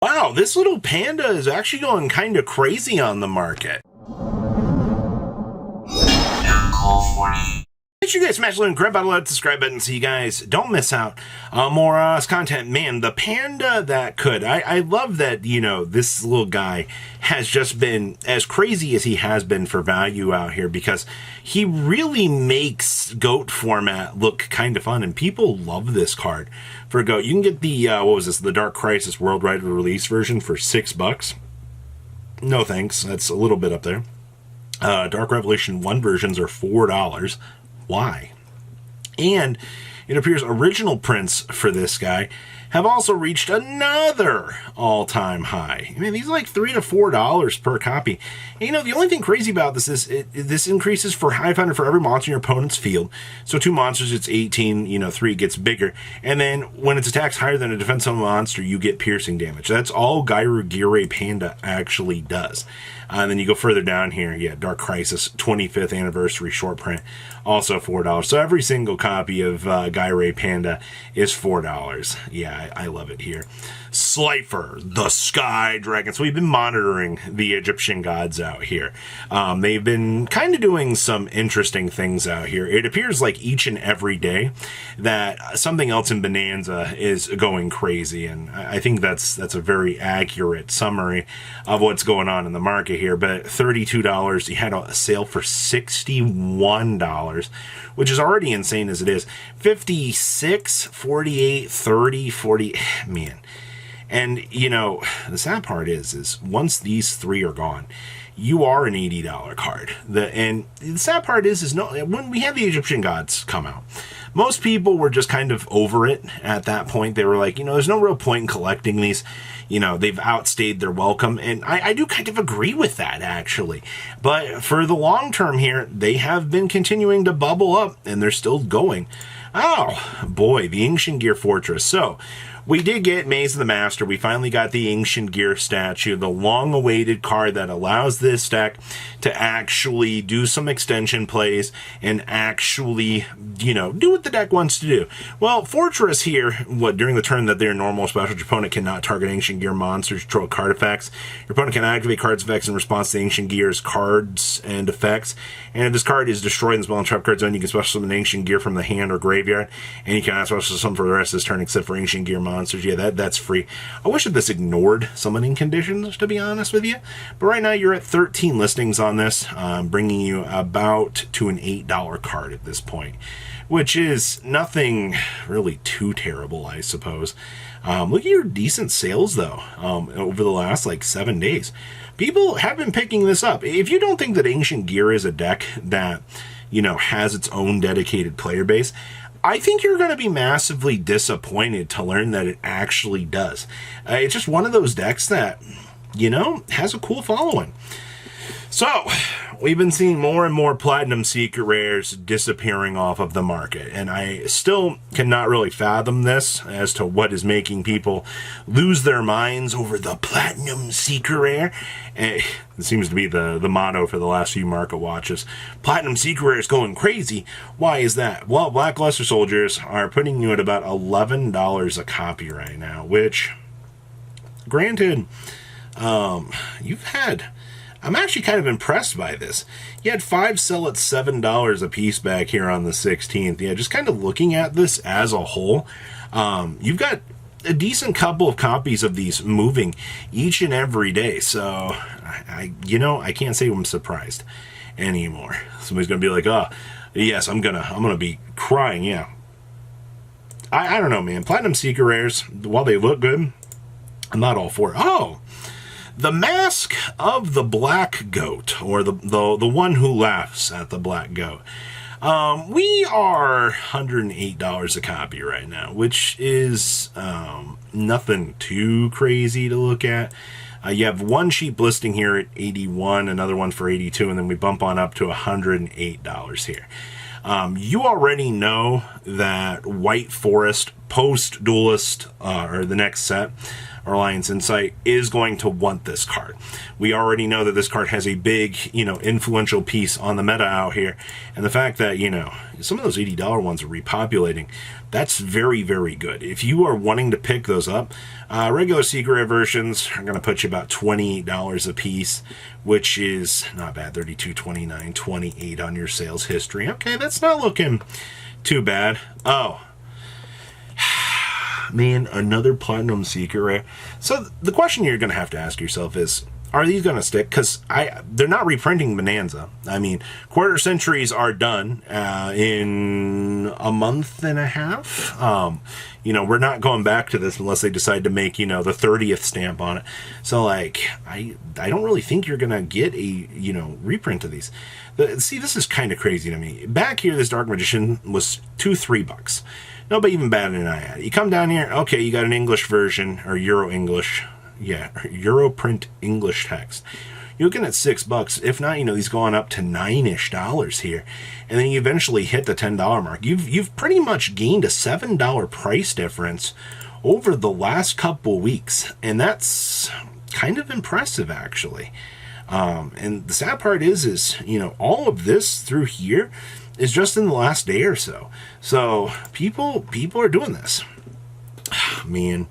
Wow, this little panda is actually going kind of crazy on the market. Make sure you guys smash the like, grab that subscribe button so you guys don't miss out on more content. Man, the panda that could. I love that, you know, this little guy has just been as crazy as he has been for value out here because he really makes GOAT format look kind of fun, and people love this card for GOAT. You can get the, what was this, the Dark Crisis Worldwide Release version for $6. No thanks, that's a little bit up there. Dark Revelation 1 versions are $4. Why? And it appears original prints for this guy have also reached another all-time high. I mean, these are like $3 to $4 per copy. And, you know, the only thing crazy about this is this increases for 500 for every monster in your opponent's field. So 2 monsters, it's 18. You know, 3 gets bigger. And then when its attacks higher than a defensive monster, you get piercing damage. That's all Gyro Panda actually does. And then you go further down here, yeah, Dark Crisis 25th Anniversary short print, also $4. So every single copy of Gyro Panda is $4. Yeah, I love it here. Slifer, the Sky Dragon. So we've been monitoring the Egyptian gods out here. They've been kind of doing some interesting things out here. It appears like each and every day that something else in Bonanza is going crazy, and I think that's a very accurate summary of what's going on in the market here. But $32, you had a sale for $61, which is already insane as it is. 56, 48, 30, 40, man. And, you know, the sad part is once these 3 are gone, you are an $80 card. And the sad part is no, when we had the Egyptian gods come out, most people were just kind of over it at that point. They were like, you know, there's no real point in collecting these. You know, they've outstayed their welcome. And I do kind of agree with that, actually. But for the long term here, they have been continuing to bubble up, and they're still going. Oh, boy, the Ancient Gear Fortress. So, we did get Maze of the Master. We finally got the Ancient Gear statue, the long-awaited card that allows this deck to actually do some extension plays and actually, you know, do what the deck wants to do. Well, Fortress here, during the turn that they're normal special, your opponent cannot target Ancient Gear monsters, control card effects. Your opponent can activate cards effects in response to Ancient Gear's cards and effects. And if this card is destroyed in the spell and trap card zone, you can special summon Ancient Gear from the hand or graveyard, and you cannot special summon for the rest of this turn except for Ancient Gear monsters. Yeah, that's free. I wish that this ignored summoning conditions, to be honest with you. But right now you're at 13 listings on this, bringing you about to an $8 card at this point, which is nothing really too terrible, I suppose. Look at your decent sales, though, over the last, like, 7 days. People have been picking this up. If you don't think that Ancient Gear is a deck that, you know, has its own dedicated player base, I think you're going to be massively disappointed to learn that it actually does. It's just one of those decks that, you know, has a cool following. So, we've been seeing more and more Platinum Secret Rares disappearing off of the market, and I still cannot really fathom this as to what is making people lose their minds over the Platinum Secret Rare. It seems to be the motto for the last few market watches. Platinum Secret Rare is going crazy. Why is that? Well, Black Luster Soldiers are putting you at about $11 a copy right now, which, granted, you've had... I'm actually kind of impressed by this. You had 5 sell at $7 a piece back here on the 16th. Yeah, just kind of looking at this as a whole, you've got a decent couple of copies of these moving each and every day. So, you know, I can't say I'm surprised anymore. Somebody's gonna be like, "Oh, yes, I'm gonna be crying." Yeah, I don't know, man. Platinum Secret Rares, while they look good, I'm not all for it. Oh. The Mask of the Black Goat, or the one who laughs at the Black Goat. We are $108 a copy right now, which is nothing too crazy to look at. You have one cheap listing here at $81, another one for $82, and then we bump on up to $108 here. You already know that White Forest post-Duelist, or the next set, or Alliance Insight is going to want this card. We already know that this card has a big, influential piece on the meta out here. And the fact that, some of those $80 ones are repopulating, that's very, very good. If you are wanting to pick those up, regular secret rare versions are going to put you about $28 a piece, which is not bad. 32, 29, 28 on your sales history. Okay, that's not looking too bad. Oh, man, another platinum secret rare. So the question you're going to have to ask yourself is, are these going to stick? Because they're not reprinting Bonanza. I mean, quarter centuries are done in a month and a half. We're not going back to this unless they decide to make, the 30th stamp on it. So, I don't really think you're going to get a, reprint of these. See, this is kind of crazy to me. Back here, this Dark Magician was $2-3. Nobody even batted an eye at it. You come down here, okay, you got an English version, or Euro-English. Yeah, Europrint English text. You're looking at $6. If not, these going up to $9-ish here. And then you eventually hit the $10 mark. You've pretty much gained a $7 price difference over the last couple weeks. And that's kind of impressive, actually. And the sad part is, all of this through here is just in the last day or so. So people are doing this. Man,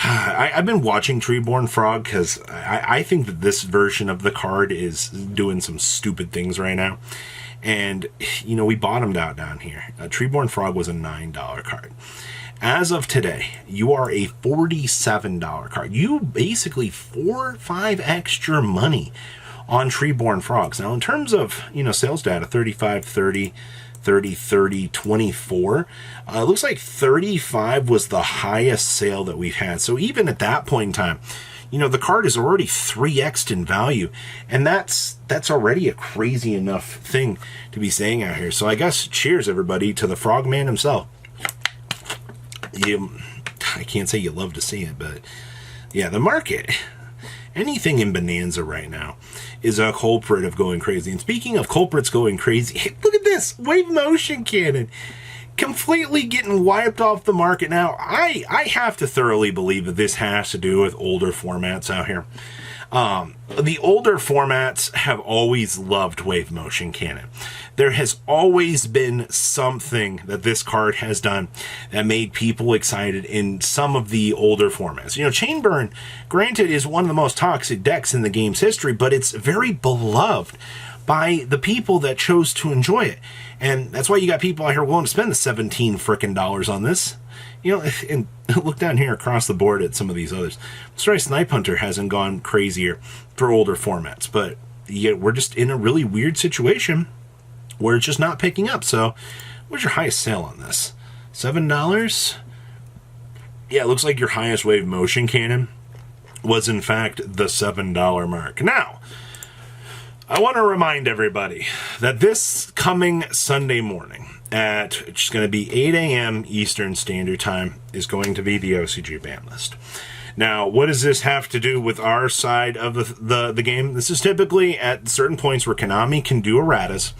I've been watching Treeborn Frog because I think that this version of the card is doing some stupid things right now. And, we bottomed out down here. Treeborn Frog was a $9 card. As of today, you are a $47 card. You basically 4 or 5 extra money on Treeborn Frogs. Now, in terms of, sales data, 35, 30, 30, 30, 24. It looks like 35 was the highest sale that we've had. So even at that point in time, the card is already 3x'd in value. And that's already a crazy enough thing to be saying out here. So I guess cheers, everybody, to the Frogman himself. I can't say you love to see it, but yeah, the market, anything in Bonanza right now is a culprit of going crazy. And speaking of culprits going crazy, look at this Wave Motion Cannon completely getting wiped off the market. Now, I have to thoroughly believe that this has to do with older formats out here. The older formats have always loved Wave Motion Cannon. There has always been something that this card has done that made people excited in some of the older formats. Chainburn, granted, is one of the most toxic decks in the game's history, but it's very beloved by the people that chose to enjoy it. And that's why you got people out here willing to spend the $17 frickin' dollars on this. And look down here across the board at some of these others. Sorry, Snipe Hunter hasn't gone crazier for older formats, but we're just in a really weird situation where it's just not picking up. So, what's your highest sale on this? $7? Yeah, it looks like your highest Wave Motion Cannon was, in fact, the $7 mark. Now, I want to remind everybody that this coming Sunday morning, which is going to be 8 a.m. Eastern Standard Time, is going to be the OCG ban list. Now, what does this have to do with our side of the game? This is typically at certain points where Konami can do erratas.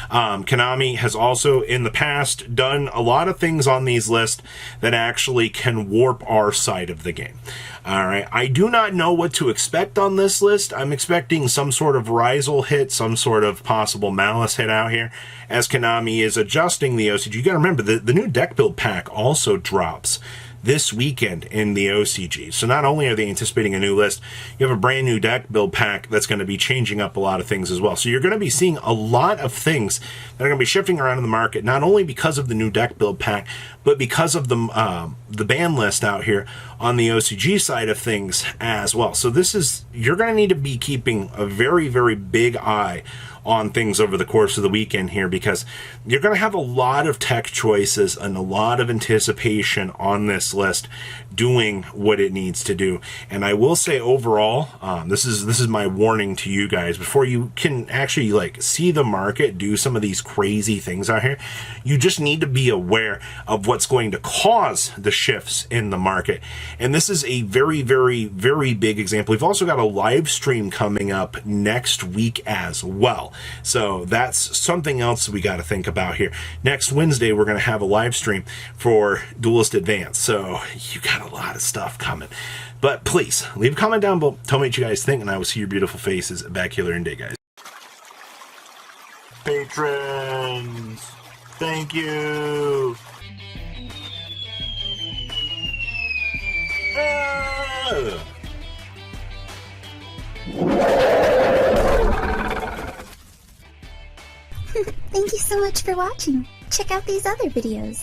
Konami has also, in the past, done a lot of things on these lists that actually can warp our side of the game. All right, I do not know what to expect on this list. I'm expecting some sort of Rizel hit, some sort of possible Malice hit out here, as Konami is adjusting the OCG. You got to remember, the new deck build pack also drops this weekend in the OCG. So not only are they anticipating a new list, you have a brand new deck build pack that's going to be changing up a lot of things as well. So you're going to be seeing a lot of things that are going to be shifting around in the market, not only because of the new deck build pack, but because of the ban list out here on the OCG side of things as well. So you're going to need to be keeping a very, very big eye on things over the course of the weekend here, because you're going to have a lot of tech choices and a lot of anticipation on this list doing what it needs to do. And I will say overall, this is my warning to you guys before you can actually see the market do some of these crazy things out here. You just need to be aware of what's going to cause the shifts in the market. And this is a very, very, very big example. We've also got a live stream coming up next week as well. well. So that's something else we got to think about here. Next Wednesday, we're going to have a live stream for Duelist Advance. So you got a lot of stuff coming. But please, leave a comment down below. Tell me what you guys think, and I will see your beautiful faces back here in day, guys. Patrons, thank you. Thank you so much for watching. Check out these other videos.